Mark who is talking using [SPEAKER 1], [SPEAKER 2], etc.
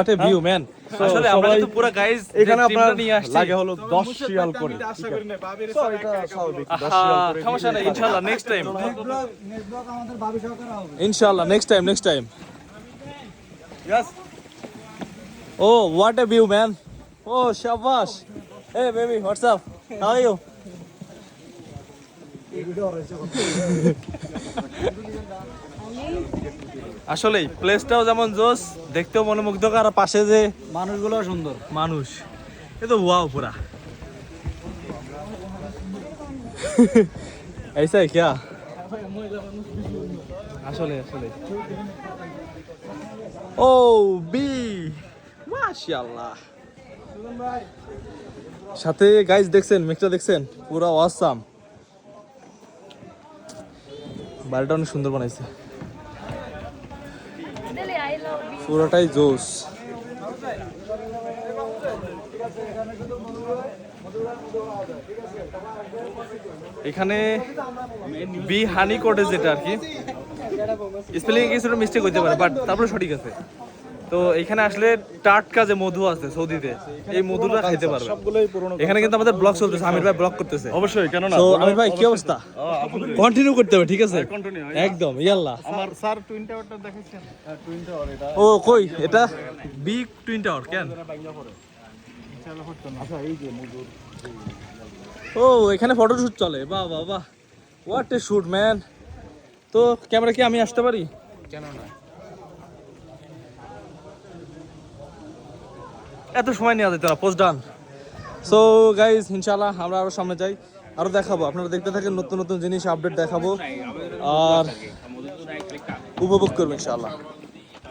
[SPEAKER 1] What a view, man. আসলে আমরা তো পুরো গাইস
[SPEAKER 2] এখানে আপনার
[SPEAKER 1] নিয়ে আসছি
[SPEAKER 2] লাগে হলো 10 রিয়াল করে সো এটা স্বাভাবিক 10 রিয়াল করে
[SPEAKER 1] সমস্যা নাই ইনশাআল্লাহ নেক্সট টাইম
[SPEAKER 3] আমাদের ভাবি সহ করা হবে
[SPEAKER 1] ইনশাআল্লাহ next time yes oh what a view man oh shabash hey baby what's up how are you আসলেই প্লেসটাও যেমন জোস দেখতেও মনোমুগ্ধকর আর পাশে যে
[SPEAKER 3] মানুষগুলো সুন্দর
[SPEAKER 1] মানুষ এ তো ওয়াও পুরা ऐसा है क्या আসলে ও বি মাশাআল্লাহ সাথে গাইস দেখছেন মেঘটা দেখছেন পুরো অসাম বাড়িটা অনেক সুন্দর বানাইছে পুরোটাই জোস এখানে বি হানি কটেজ যেটা আর কি স্পেলিং কিছুটা মিস্টেক হতে পারে বাট তারপরে সঠিক আছে তো এখানে আসলে টাটকা যে মধু আছে সৌদিতে এই মধুটা খাইতে পারবে
[SPEAKER 2] সবগুলোই পুরনো
[SPEAKER 1] এখানে কিন্তু আমাদের ব্লগ চলতেছে আমির ভাই ব্লগ করতেছে
[SPEAKER 2] অবশ্যই কেন না
[SPEAKER 1] তো আমির ভাই কি অবস্থা কন্টিনিউ করতে হবে ঠিক আছে একদম ইয়াল্লাহ
[SPEAKER 2] আমার স্যার টুইন টাওয়ারটা দেখাচ্ছেন টুইন টাওয়ার এটা
[SPEAKER 1] ও কই এটা বিগ টুইন টাওয়ার কেন
[SPEAKER 2] আচ্ছা এই যে মজুর
[SPEAKER 1] ও এখানে ফটোশুট চলে বাহ বাহ বাহ হোয়াট এ শুট ম্যান তো ক্যামেরা কি আমি আসতে পারি
[SPEAKER 2] কেন না
[SPEAKER 1] এত সময় নেওয়া যেত না পোস্ট ডান সো গাইজ ইনশাআল্লাহ আমরা আরো সামনে যাই আরো দেখাবো আপনারা দেখতে থাকেন নতুন নতুন জিনিস আপডেট দেখাবো আর উপভোগ করবো ইনশাআল্লাহ